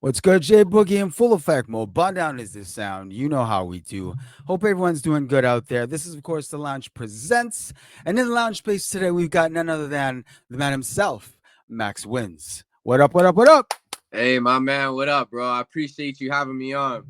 What's good, Jay Boogie in full effect mode. Bun down is this sound. You know how we do. Hope everyone's doing good out there. This is, of course, the Lounge Presents. And in the lounge space today, we've got none other than the man himself, Max Wins. What up, what up, what up? Hey, my man, what up, bro? I appreciate you having me on.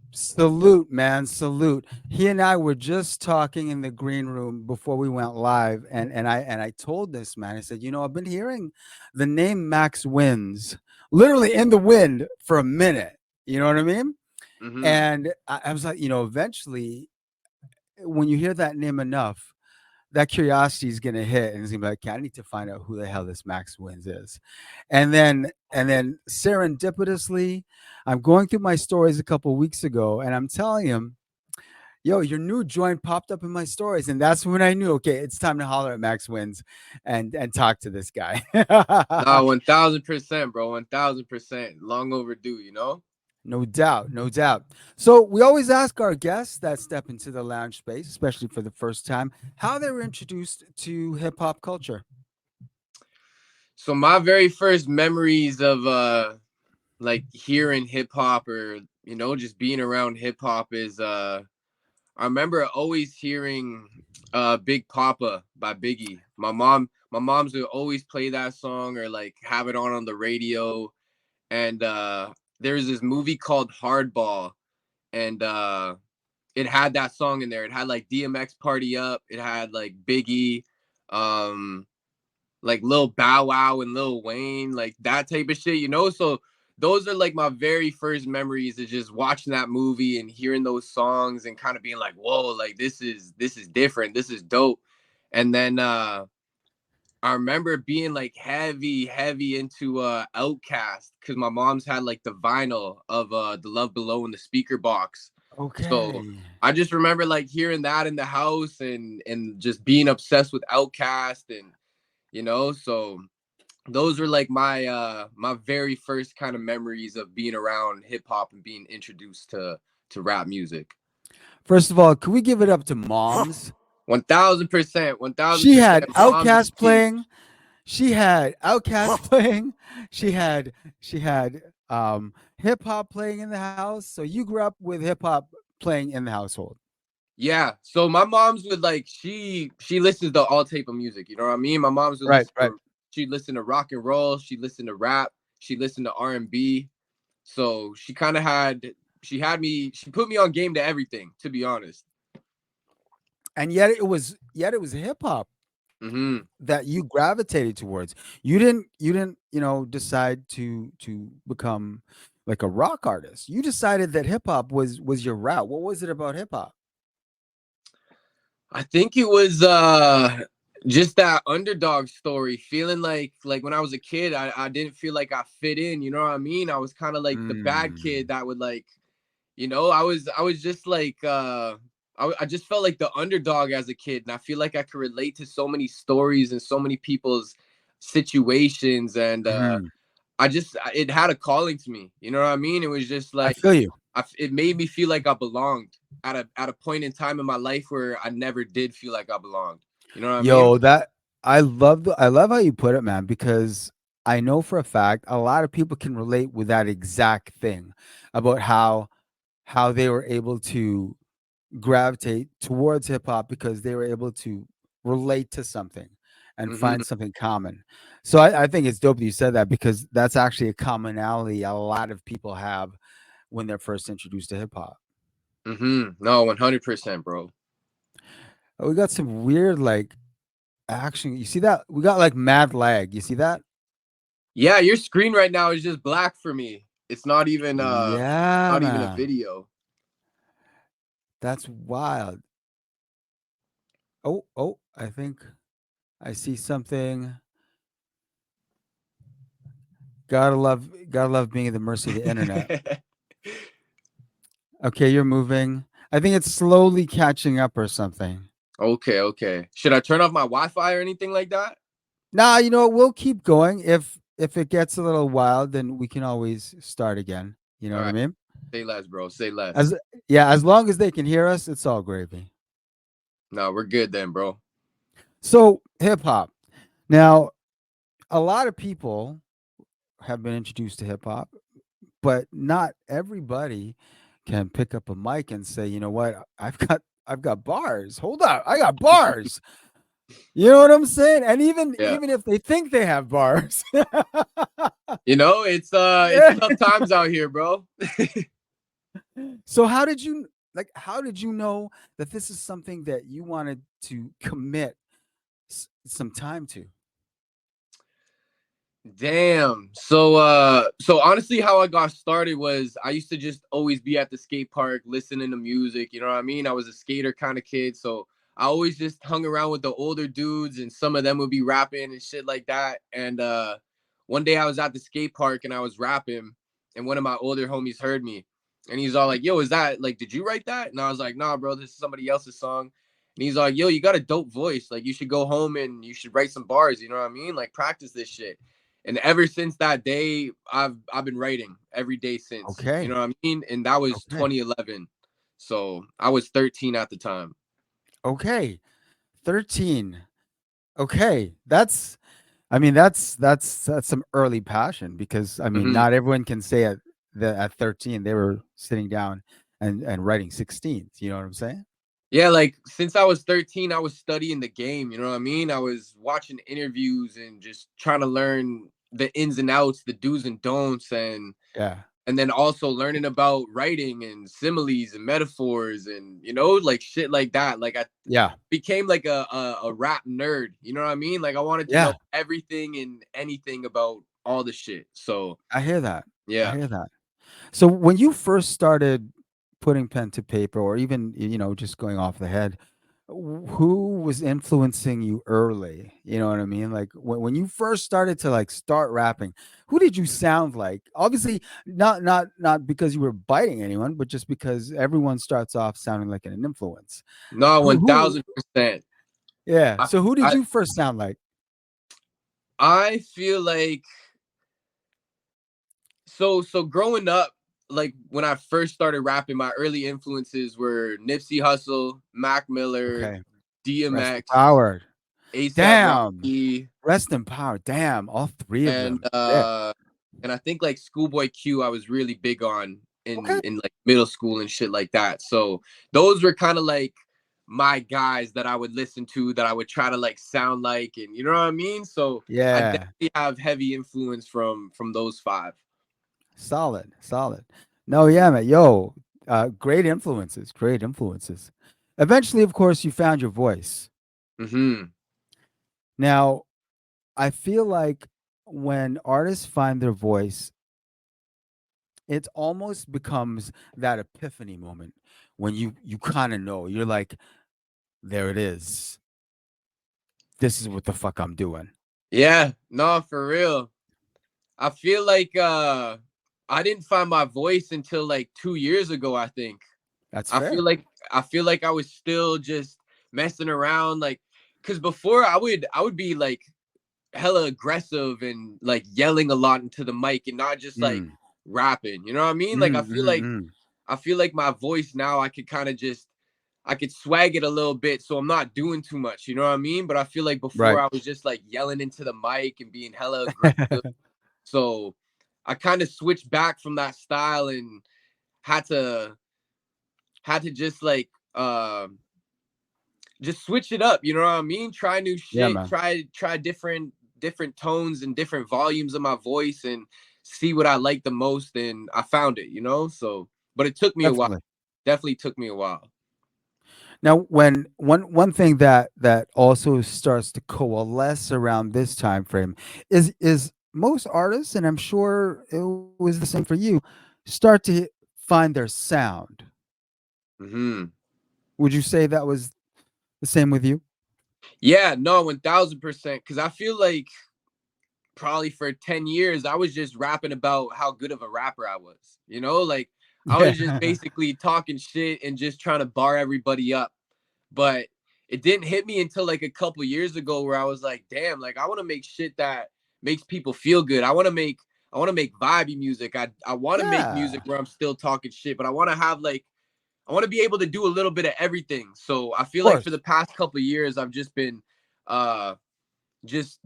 Salute, man, salute. He and I were just talking in the green room before we went live, and I told this man, I said, I've been hearing the name Max Wins literally in the wind for a minute. You know what I mean? Mm-hmm. And I was like, eventually, when you hear that name enough, that curiosity is gonna hit, and it's gonna be like, okay, I need to find out who the hell this Max Wins is. And then serendipitously, I'm going through my stories a couple of weeks ago, and I'm telling him, yo, your new joint popped up in my stories. And that's when I knew, okay, it's time to holler at Max Wins and talk to this guy. No, 1000%, bro. 1000%. Long overdue, you know? No doubt, no doubt. So we always ask our guests that step into the lounge space, especially for the first time, how they were introduced to hip hop culture. So my very first memories of like hearing hip hop or, just being around hip hop is I remember always hearing Big Papa by Biggie. My mom's would always play that song or like have it on the radio. And there's this movie called Hardball, and it had that song in there. It had like DMX Party Up. It had like Biggie, um, like Lil Bow Wow and Lil Wayne, like that type of shit, you know? So those are like my very first memories of just watching that movie and hearing those songs and kind of being like, whoa, like this is different. This is dope. And then I remember being like heavy into Outkast because my mom's had like the vinyl of the Love Below in the speaker box. So Okay. I just remember like hearing that in the house and just being obsessed with Outkast and so those are like my very first kind of memories of being around hip hop and being introduced to rap music. First of all, can we give it up to moms? 1000%, one thousand She percent. had Moms are Outcast key. playing. She had Outcast playing. She had hip hop playing in the house. So you grew up with hip hop playing in the household. Yeah. So my mom's would like she listens to all type of music. You know what I mean? My mom's would Right, right. she'd listen to rock and roll. She listened to rap. She listened to R&B. So she put me on game to everything. To be honest. And yet it was hip hop Hmm. that you gravitated towards. You didn't, decide to become like a rock artist. You decided that hip hop was your route. What was it about hip hop? I think it was just that underdog story, feeling like when I was a kid, I didn't feel like I fit in. You know what I mean? I was kind of like the bad kid Mm. that would like I was just like I just felt like the underdog as a kid, and I feel like I could relate to so many stories and so many people's situations, and Mhm. it had a calling to me. You know what I mean? It was just I like feel you. it made me feel like I belonged at a point in time in my life where I never did feel like I belonged. You know what I mean? Yo, that I love how you put it, man, because I know for a fact a lot of people can relate with that exact thing about how they were able to gravitate towards hip hop because they were able to relate to something and Hmm. find something common. So I think it's dope that you said that because that's actually a commonality a lot of people have when they're first introduced to hip hop. No, 100%, bro. We got some weird like action. You see that? We got like mad lag. You see that? Yeah, your screen right now is just black for me. It's Yeah, not even a man. video. That's wild. Oh, I think I see something. Gotta love being at the mercy of the internet. Okay, you're moving. I think it's slowly catching up or something. Okay, okay. Should I turn off my Wi-Fi or anything like that? Nah, you know what? We'll keep going. If it gets a little wild, then we can always start again. You know All what I right. mean? Say less, bro. Say less. As Yeah, as long as they can hear us, it's all gravy. No, we're good then, bro. So hip hop. Now, a lot of people have been introduced to hip hop but not everybody can pick up a mic and say, you know what, I've got bars. Hold up, I got bars. You know what I'm saying? And even Yeah. even if they think they have bars. It's tough times out here, bro. So how did you know that this is something that you wanted to commit some time to? Damn. So honestly, how I got started was I used to just always be at the skate park listening to music. You know what I mean? I was a skater kind of kid, so I always just hung around with the older dudes, and some of them would be rapping and shit like that. And one day I was at the skate park and I was rapping, and one of my older homies heard me, and he's all like, "Yo, is that like? Did you write that?" And I was like, "Nah, bro, this is somebody else's song." And he's like, "Yo, you got a dope voice. Like, you should go home and you should write some bars. You know what I mean? Like, practice this shit." And ever since that day, I've been writing every day since. You Okay. know what I mean? And that was Okay. 2011. So I was 13 at the time. Okay. 13. Okay. That's some early passion, because Hmm. not everyone can say at 13 they were sitting down and writing 16s. You know what I'm saying? Yeah, like since I was 13, I was studying the game. You know what I mean? I was watching interviews and just trying to learn the ins and outs, the do's and don'ts, Yeah. and then also learning about writing and similes and metaphors and like shit like that. Like I Yeah. became like a rap nerd. You know what I mean? Like I wanted to know Yeah. everything and anything about all the shit. So I hear that. I yeah. hear that. So when you first started putting pen to paper, or even just going off the head, who was influencing you early? You know what I mean? Like when you first started to like start rapping, who did you sound like? Obviously, not because you were biting anyone, but just because everyone starts off sounding like an influence. No, Who one who? thousand percent. Yeah. I So who did I you first sound like? I feel like so growing up, like when I first started rapping, my early influences were Nipsey Hussle, Mac Miller, Okay. Rest in DMX, power. ASAP Damn. Rocky, Rest in power. Damn. All three of and them. Shit. uh and I think like Schoolboy Q I was really big on Okay. in like middle school and shit like that. So those were kind of like my guys that I would listen to, that I would try to like sound like, and you know what I mean? So I Yeah. definitely have heavy influence from those five. Solid, solid. No, yeah, man. Yo, great influences, great influences. Eventually, of course, you found your voice. Mhm. Now, I feel like when artists find their voice, it almost becomes that epiphany moment when you kind of know. You're like, there it is. This is what the fuck I'm doing. Yeah, no, for real. I feel like I didn't find my voice until like 2 years ago, I think. That's I feel fair. like I feel like I was still just messing around, like, cuz before I would be like hella aggressive and like yelling a lot into the mic and not just like Mm. rapping. You know what I mean? Like Mm, mm, mm. I feel like my voice now I could kind of just I could swag it a little bit so I'm not doing too much, you know what I mean? But I feel like before Right. I was just like yelling into the mic and being hella aggressive. So I kind of switched back from that style and had to had to just switch it up, you know what I mean? Try new Yeah, shit, man. try different tones and different volumes of my voice and see what I like the most, and I found it, you know? So, but it took me a while. Definitely. Definitely took me a while. Now, when one thing that also starts to coalesce around this time frame is most artists, and I'm sure it was the same for you, start to find their sound. Mhm. Would you say that was the same with you? Yeah, no, 1000%. Cause I feel like probably for 10 years, I was just rapping about how good of a rapper I was. You know, like I was just Yeah. basically talking shit and just trying to bar everybody up. But it didn't hit me until like a couple years ago where I was like, damn, like I want to make shit that makes people feel good. I want to make vibey music. I want to make Yeah. music where I'm still talking shit, but I want to have like I want to be able to do a little bit of everything. So I Of feel like for the course. past couple of years I've just been uh just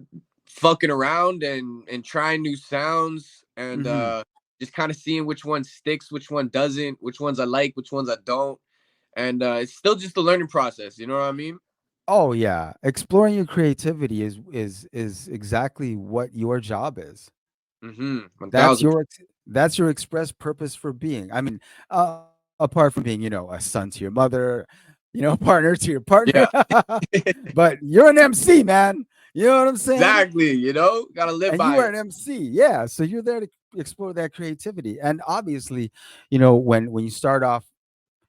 fucking around and trying new sounds and Hmm. just kind of seeing which one sticks, which one doesn't, which ones I like, which ones I don't. And it's still just a learning process. You know what I mean? Oh yeah, exploring your creativity is exactly what your job is. Mm-hmm. That's 1000%. your that's your express purpose for being. I mean, apart from being, a son to your mother, partner to your partner, Yeah, but you're an MC, man. You know what I'm saying? exactly. Gotta live And you by are it. an MC, yeah. So you're there to explore that creativity, and obviously, when you start off,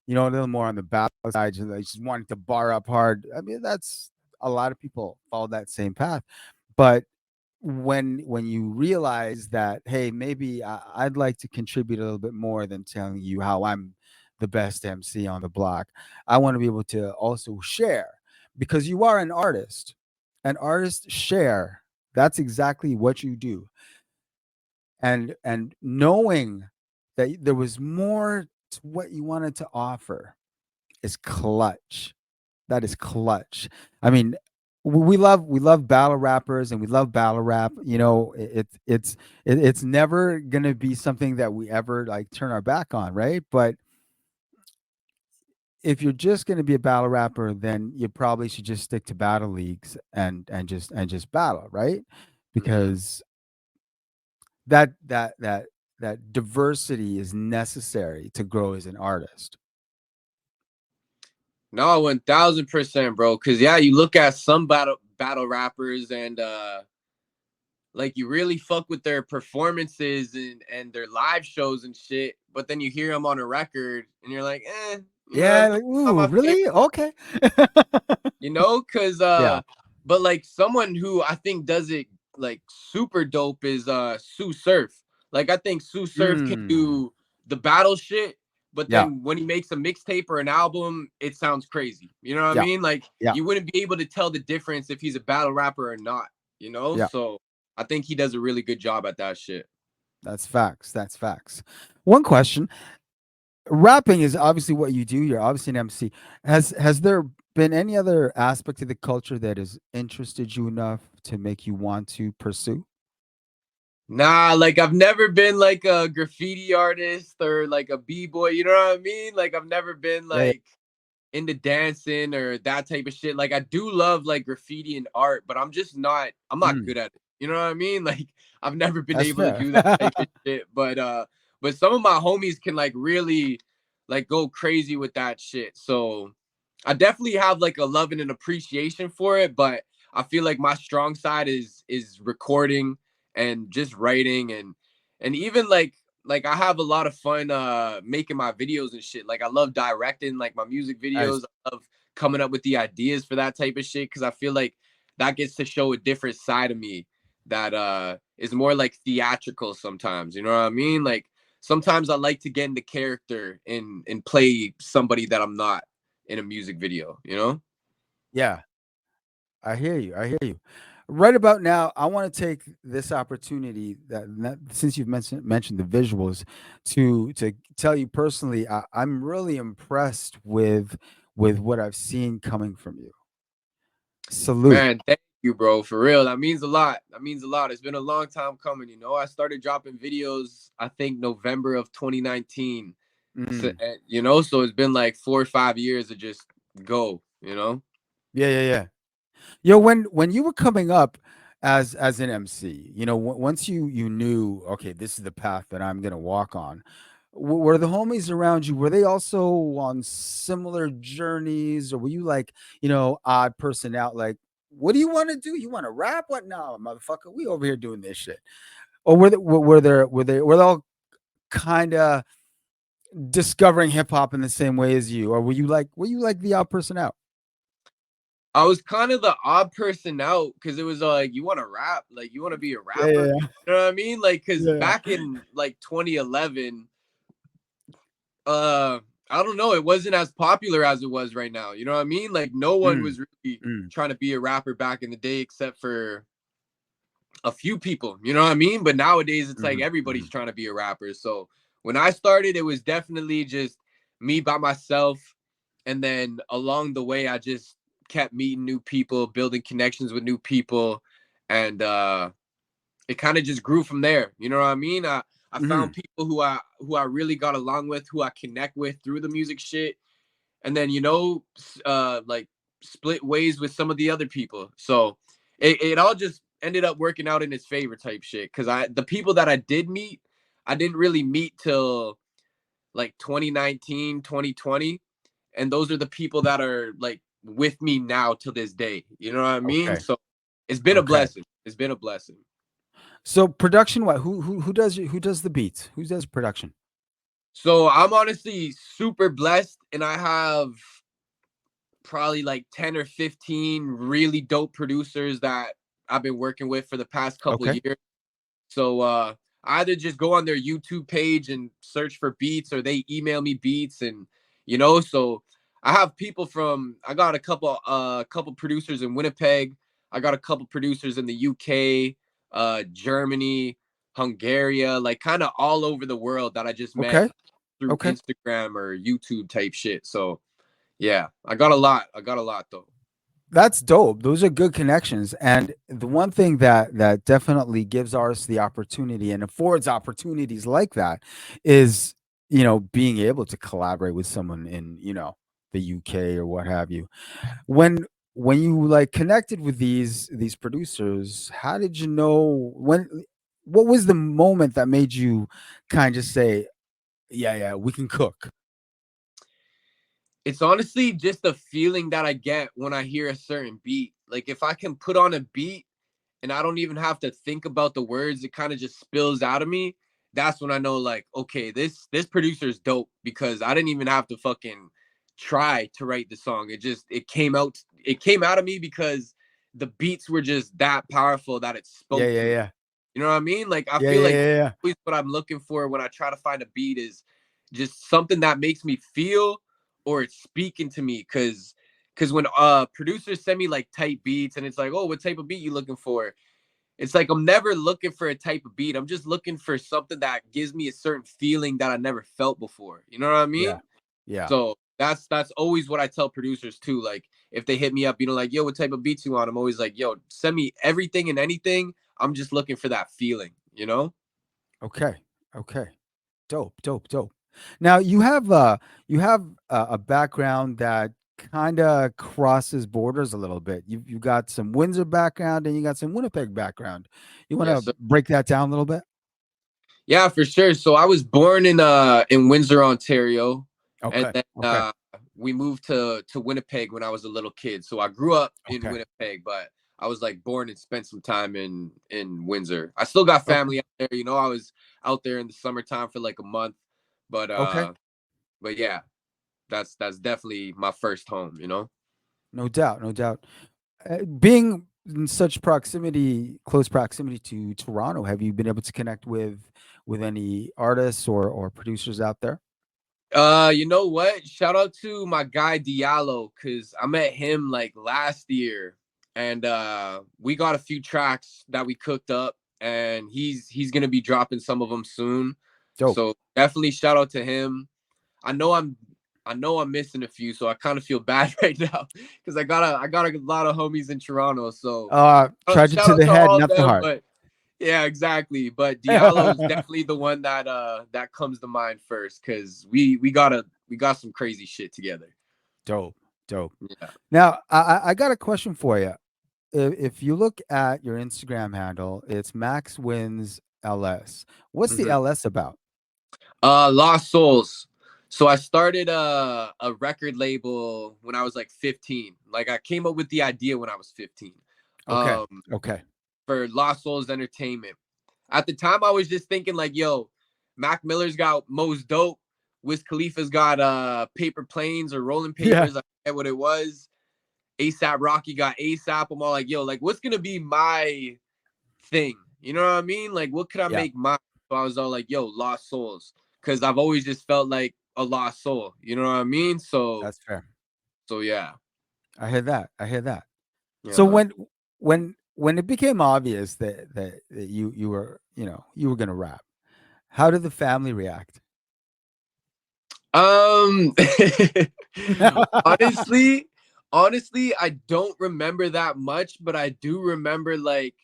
a little more on the battle side, just wanting to bar up hard. I mean, that's a lot of people follow that same path, but when you realize that, hey, maybe I'd like to contribute a little bit more than telling you how I'm the best MC on the block. I want to be able to also share, because you are an artist. An artist share. That's exactly what you do. And knowing that there was more to what you wanted to offer is clutch. That is clutch. I mean, we love battle rappers and we love battle rap. It's never gonna be something that we ever like turn our back on, right? But if you're just gonna be a battle rapper, then you probably should just stick to battle leagues and just battle, right? Mm-hmm. Because that diversity is necessary to grow as an artist. No, 1000%, bro. Cause yeah, you look at some battle rappers and like you really fuck with their performances and their live shows and shit, but then you hear them on a record and you're like, Yeah, not like, ooh, my really? favorite. Okay. Cause Yeah. but like someone who I think does it like super dope is Sue Surf. Like I think Sue Surf can Mm. do the battle shit, but Yeah. then when he makes a mixtape or an album, it sounds crazy. You know what I Yeah. mean? Like Yeah. you wouldn't be able to tell the difference if he's a battle rapper or not, Yeah. So I think he does a really good job at that shit. That's facts. That's facts. One question. Rapping is obviously what you do. You're obviously an MC. Has there been any other aspect of the culture that has interested you enough to make you want to pursue? Nah, like I've never been like a graffiti artist or like a b-boy, you know what I mean? Like I've never been Yeah, yeah. like into dancing or that type of shit. Like I do love like graffiti and art, but I'm not Mm, good at it. You know what I mean? Like I've never been that's able to fair. do that type of shit. But some of my homies can like really like go crazy with that shit. So I definitely have like a love and an appreciation for it, but I feel like my strong side is recording and just writing and even like I have a lot of fun making my videos and shit. Like I love directing like my music Nice. videos. I love coming up with the ideas for that type of shit cuz I feel like that gets to show a different side of me that is more like theatrical sometimes, you know what I mean? Like sometimes I like to get into character and play somebody that I'm not in a music video? Yeah, I hear you. I hear you. Right about now, I want to take this opportunity since you've mentioned the visuals, to tell you personally, I'm really impressed with what I've seen coming from you. Salute. Man, thank you, bro. For real. That means a lot. That means a lot. It's been a long time coming. I started dropping videos, I think November of 2019. So, Mm. so it's been like 4 or 5 years of just go. Yeah, yeah, yeah. When you were coming up as an MC, once you knew, okay, this is the path that I'm gonna walk on. Were the homies around you? Were they also on similar journeys, or were you like, odd person out? Like, what do you want to do? You want to rap? What now, motherfucker? We over here doing this shit. Or were they all kind of discovering hip hop in the same way as you, or were you like the odd person out? I was kind of the odd person out because it was like, you want to rap? Like, you want to be a Yeah, yeah, rapper? yeah. You know what I mean? Like, because Yeah. back in like 2011, uh I don't know, it wasn't as popular as it was right now. You know what I mean? Like no one Mm, was really mm, trying to be a rapper back in the day except for a few people, you know what I mean? But nowadays it's like mhm, everybody's mhm. trying to be a rapper. So when I started, it was definitely just me by myself. And then along the way, I just kept meeting new people, building connections with new people. And it kind of just grew from there. You know what I mean? I Mhm. found people who I really got along with, who I connect with through the music shit, and then like split ways with some of the other people. So it all just ended up working out in its favor type shit. Cause the people that I did meet, I didn't really meet till like 2019, 2020. And those are the people that are like with me now to this day. You know what I mean? Okay. So it's been a Okay. blessing. It's been a blessing. So production, what? Who does the beats? Who does production? So I'm honestly super blessed, and I have probably like 10 or 15 really dope producers that I've been working with for the past couple Okay. years. So I either just go on their YouTube page and search for beats, or they email me beats, and so I have people from I got a couple producers in Winnipeg. I got a couple producers in the UK, Germany, Hungary, like kind of all over the world that I just met Okay. through Okay. Instagram or YouTube type shit. So yeah, I got a lot. I got a lot though. That's dope. Those are good connections. And the one thing that definitely gives artists the opportunity and affords opportunities like that is, being able to collaborate with someone in, the UK or what have you. When you like connected with these producers, how did you know what was the moment that made you kind of say, yeah, yeah, we can cook? It's honestly just the feeling that I get when I hear a certain beat. Like if I can put on a beat and I don't even have to think about the words, it kind of just spills out of me. That's when I know, like, okay, this producer is dope, because I didn't even have to fucking try to write the song. It came out of me because the beats were just that powerful that it Yeah, spoke yeah, to me. yeah. You know what I mean? Like I Yeah, feel yeah, like yeah, yeah. always what I'm looking for when I try to find a beat is just something that makes me feel, or it's speaking to me. Cause when producers send me like type beats and it's like, oh, what type of beat you looking for? It's like I'm never looking for a type of beat. I'm just looking for something that gives me a certain feeling that I never felt before. You know what I Yeah. mean? Yeah. So that's always what I tell producers too. Like if they hit me up, like, yo, what type of beats you want? I'm always like, yo, send me everything and anything. I'm just looking for that feeling. Okay. Okay. Dope, dope, dope. Now you have a background that kind of crosses borders a little bit. You got some Windsor background and you got some Winnipeg background. You want to Yes, sir. break that down a little bit? Yeah, for sure. So I was born in Windsor, Ontario, and Okay. then Okay. we moved to Winnipeg when I was a little kid. So I grew up in Okay. Winnipeg, but I was like born and spent some time in Windsor. I still got Okay. family out there. I was out there in the summertime for like a month, but Okay. yeah, that's definitely my first home. No doubt. No doubt. Being in such close proximity to Toronto, have you been able to connect with any artists or producers out there? You know what? Shout out to my guy Diallo, because I met him like last year, and we got a few tracks that we cooked up, and he's gonna be dropping some of them soon. Dope. So definitely shout out to him. I know I'm I know I'm missing a few, so I kind of feel bad right now because I got a lot of homies in Toronto. So Charge it shout to out the to head, all of not the them, heart. but yeah, exactly. But Diallo's definitely the one that comes to mind first, because we got some crazy shit together. Dope, dope. Yeah. Now, I got a question for you. If you look at your Instagram handle, it's Max Wins LS. What's the hmm LS about? Lost Souls. So I started a record label when I was like 15. Like I came up with the idea when I was 15. Okay, Um, okay, for Lost Souls Entertainment. At the time, I was just thinking like, yo, Mac Miller's got Most Dope. Wiz Khalifa's got Paper Planes or Rolling yeah, Papers. I forget what it was. ASAP Rocky got ASAP. I'm all like, yo, like what's gonna be my thing? You know what I mean? Like, what could I yeah. make mine? So I was all like, yo, Lost Souls. Cause I've always just felt like a lost soul. You know what I mean? So That's fair. so yeah. I hear that. I hear that. Yeah, So man. when it became obvious that you were gonna rap, how did the family react? Um honestly, honestly, I don't remember that much, but I do remember like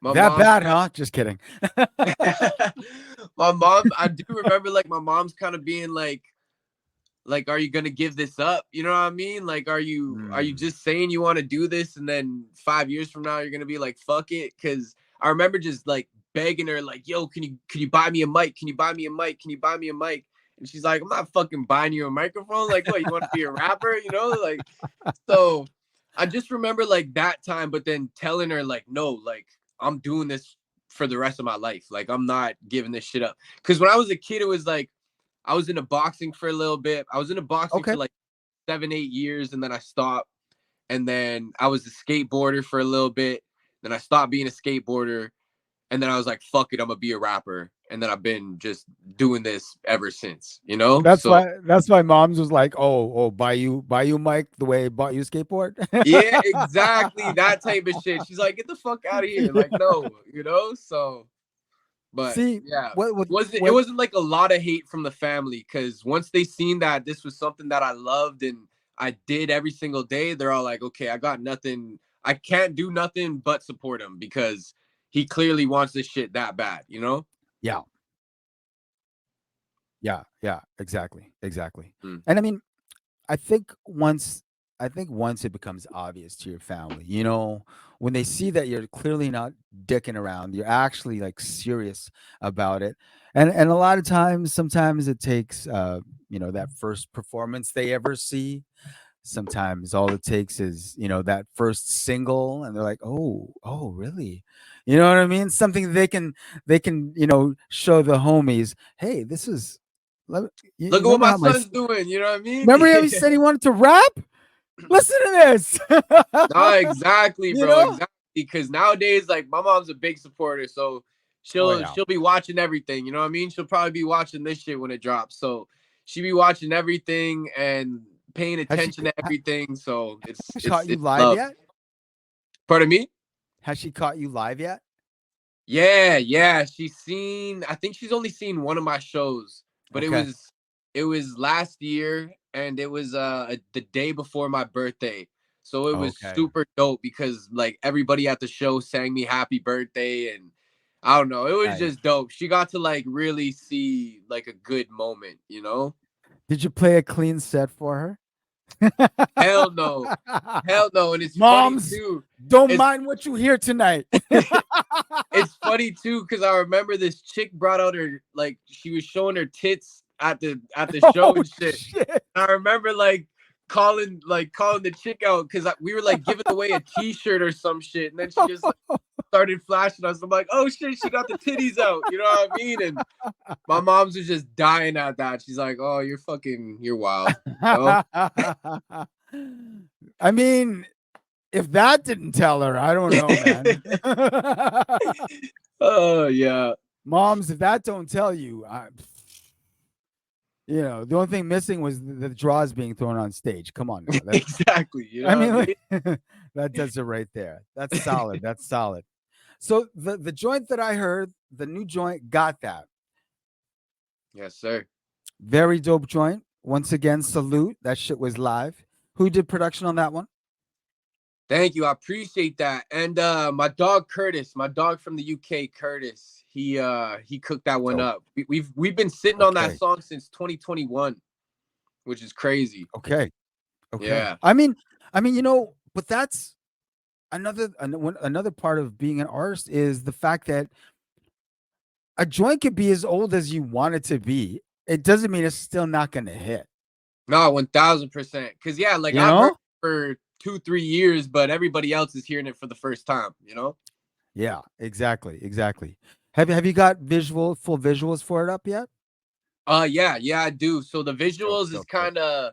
My That mom's bad, huh? Just kidding. my mom, I do remember like my mom's kind of being like, are you gonna give this up? You know what I mean? Like, are you Mm. just saying you want to do this, and then 5 years from now you're gonna be like, fuck it? Because I remember just like begging her, like, yo, can you buy me a mic? Can you buy me a mic? Can you buy me a mic? And she's like, I'm not fucking buying you a microphone. Like, what? You want to be a rapper? You know, like, so I just remember like that time, but then telling her like, no, like I'm doing this for the rest of my life. Like, I'm not giving this shit up. Because when I was a kid, it was like I was into boxing for a little bit. I was into boxing Okay. for like 7, 8 years, and then I stopped. And then I was a skateboarder for a little bit. Then I stopped being a skateboarder. And then I was like, fuck it, I'm gonna be a rapper. And then I've been just doing this ever since, you know? That's So why mom's was like, oh, buy you Mike the way he bought you skateboard. yeah, exactly. That type of shit. She's like, get the fuck out of here. Like, no, you know? So but See, yeah, what it what wasn't like a lot of hate from the family, because once they seen that this was something that I loved and I did every single day, they're all like, okay, I got nothing. I can't do nothing but support him because he clearly wants this shit that bad, you know? yeah, yeah, exactly. Mm. And I mean, I think once once it becomes obvious to your family, when they see that you're clearly not dicking around, you're actually like serious about it. And a lot of times, sometimes it takes that first performance they ever see. Sometimes all it takes is, that first single, and they're like, "Oh, really?" You know what I mean? Something they can, show the homies, "Hey, this is let you Look at what remember my how my son's doing, you know what I mean? remember how he said he wanted to rap? Listen to this." No, exactly, you bro. know? Exactly. Because nowadays, like my mom's a big supporter, so Oh she'll yeah. she'll be watching everything. You know what I mean? She'll probably be watching this shit when it drops. So she be watching everything and paying Has she attention to everything. So it's it's caught you it's live love. yet? Pardon me? Has she caught you live yet? Yeah, yeah. She's seen. I think she's only seen one of my shows, but it Okay. was it was last year, and it was the day before my birthday. So it was Okay. super dope because like everybody at the show sang me happy birthday, and I don't know, it was Nice. just dope. She got to like really see like a good moment, you know? Did you play a clean set for her? Hell no. Hell no. And it's funny Moms, too. don't It's mind what you hear tonight. it's funny too because I remember this chick brought out her, like she was showing her tits at the show Oh and shit. shit. And I remember calling the chick out because we were like giving away a T-shirt or some shit, and then she just like started flashing us. I'm like, oh shit, she got the titties out. You know what I mean? And my mom's was just dying at that. She's like, oh, you're wild. You know? I mean, if that didn't tell her, I don't know, man. Oh yeah. Moms, if that don't tell you, the only thing missing was the draws being thrown on stage. Come on now. Exactly. You I know what mean, I mean? like, that does it right there. That's solid. That's solid. So the joint that I heard, the new joint, got that. Yes, sir. Very dope joint. Once again, salute. That shit was live. Who did production on that one? Thank you. I appreciate that. And my dog Curtis, my dog from the UK, Curtis, he cooked that one Dope. up. We've been sitting on that Okay. song since 2021, which is crazy. Okay. Okay. Yeah. But that's another part of being an artist is the fact that a joint could be as old as you want it to be. It doesn't mean it's still not going to hit. No, 1000%. Cause yeah, like You I've heard know? it for 2, 3 years, but everybody else is hearing it for the first time, you know? Yeah, exactly. Have you got full visuals for it up yet? Yeah, I do. So the Dope, visuals is dope, dope. kind of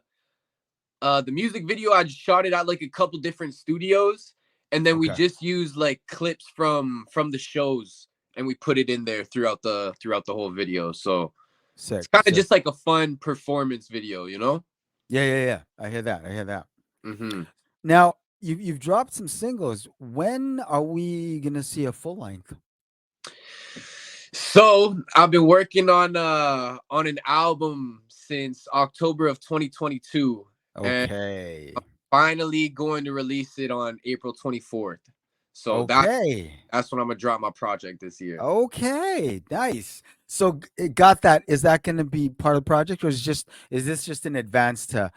the music video. I just shot it at like a couple different studios, and then we Okay. just used like clips from the shows, and we put it in there throughout the whole video. So it's Sick, kind of sick. just like a fun performance video, you know? Yeah. I hear that. Hmm. Now, you've dropped some singles. When are we gonna see a full length? So I've been working on an album since October of 2022, and Okay. finally going to release it on April 24th. So Okay. that's when I'm gonna drop my project this year. Okay. Nice. So it got that. Is that going to be part of the project, or is this just an advance to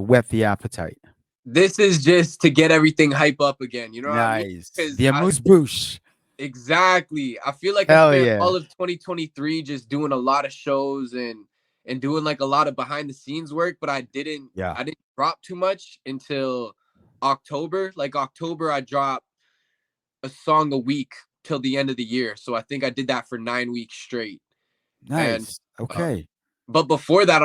whet the appetite? This is just to get everything hype up again. You know what I mean? Nice. Because The amuse bouche. exactly, I feel like I Hell spent yeah. all of 2023 just doing a lot of shows and doing like a lot of behind the scenes work, but Yeah. I didn't drop too much until October. Like October, I dropped a song a week till the end of the year. So I think I did that for 9 weeks straight. And Nice. uh, Okay. but before that,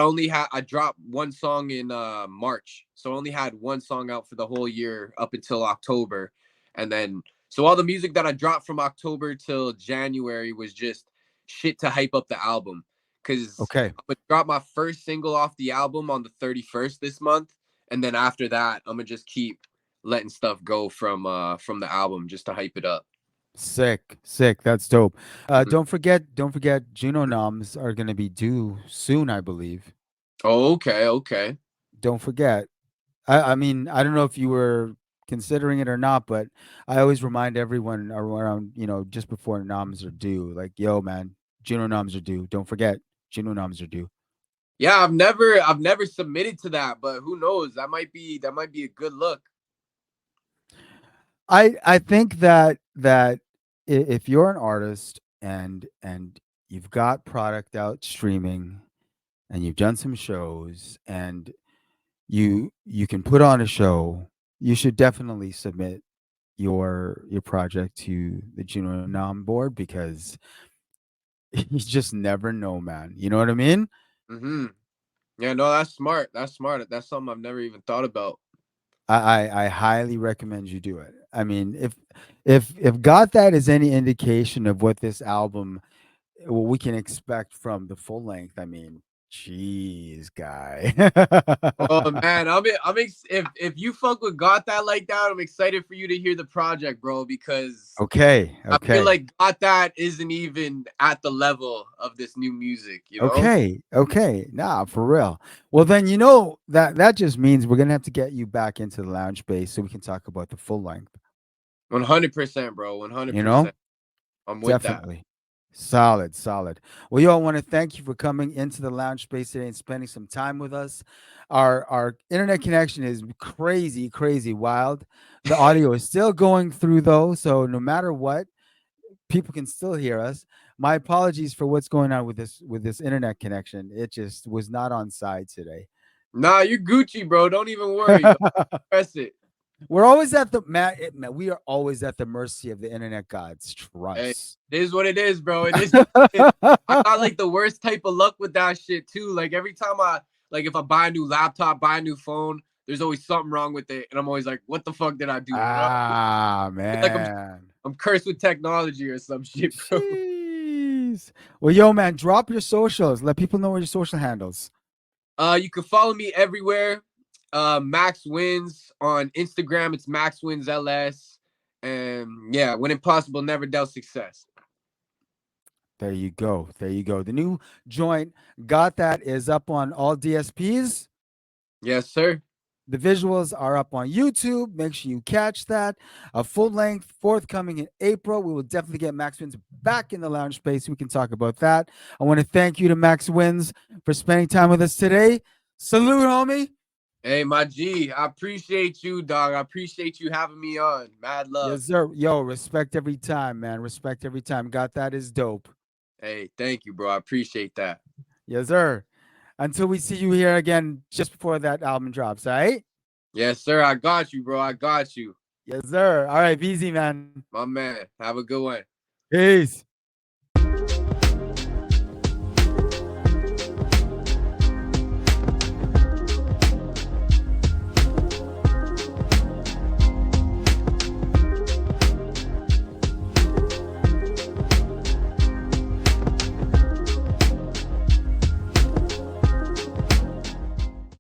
I dropped one song in March, so I only had one song out for the whole year up until October, and then so all the music that I dropped from October till January was just shit to hype up the album. Cause Okay. I'm gonna drop my first single off the album on the 31st this month, and then after that, I'm gonna just keep letting stuff go from the album just to hype it up. Sick. Sick. That's dope. Mhm. Don't forget Juno noms are going to be due soon, I believe. Oh, okay, okay. Don't forget. I mean, I don't know if you were considering it or not, but I always remind everyone around, just before noms are due, like, yo, man, Juno noms are due. Don't forget, Juno noms are due. Yeah, I've never submitted to that, but who knows? That might be a good look. I think that if you're an artist and you've got product out streaming and you've done some shows and you can put on a show, you should definitely submit your project to the Juno Nom board because you just never know, man. You know what I mean? Hmm. Yeah, no, that's smart. That's smart. That's something I've never even thought about. I highly recommend you do it. I mean, if got that is any indication of what this album, what we can expect from the full length, I mean, jeez, guy. Oh man, if you fuck with Got That like that, I'm excited for you to hear the project, bro, because Okay, I feel okay. like Got That isn't even at the level of this new music, you know? Okay, okay. Nah, for real. Well, then that just means we're gonna have to get you back into the lounge space so we can talk about the full length. 100%, bro. You know, 100%. I'm with that. definitely. Solid, solid. Well, yo, I want to thank you for coming into the lounge space today and spending some time with us. Our internet connection is crazy, crazy wild. The audio is still going through though, so no matter what, people can still hear us. My apologies for what's going on with this internet connection. It just was not on side today. Nah, you're Gucci, bro. Don't even worry. Don't press it. We're always at the man, we are always at the mercy of the internet gods. Hey, it Trust. is what it is, bro. It is what it is. I got like the worst type of luck with that shit too. Like every time if I buy a new laptop, buy a new phone, there's always something wrong with it, and I'm always like, "What the fuck did I do?" You know, Ah, it's like man. I'm cursed with technology or some shit, bro. Jeez. Well, yo, man, drop your socials. Let people know what your social handles. You can follow me everywhere. Max Wins on Instagram. It's Max Wins LS, and yeah, when impossible, never doubt success. There you go. There you go. The new joint got that is up on all DSPs. Yes, sir. The visuals are up on YouTube. Make sure you catch that. A full length forthcoming in April. We will definitely get Max Wins back in the lounge space. We can talk about that. I want to thank you to Max Wins for spending time with us today. Salute, homie. Hey, my G, I appreciate you, dog. I appreciate you having me on. Mad love. Yes, sir. Yo, respect every time, man. Respect every time. Got that is dope. Hey, thank you, bro. I appreciate that. Yes, sir. Until we see you here again just before that album drops, all right? Yes, sir. I got you, bro. I got you. Yes, sir. All right, be easy, man. My man. Have a good one. Peace.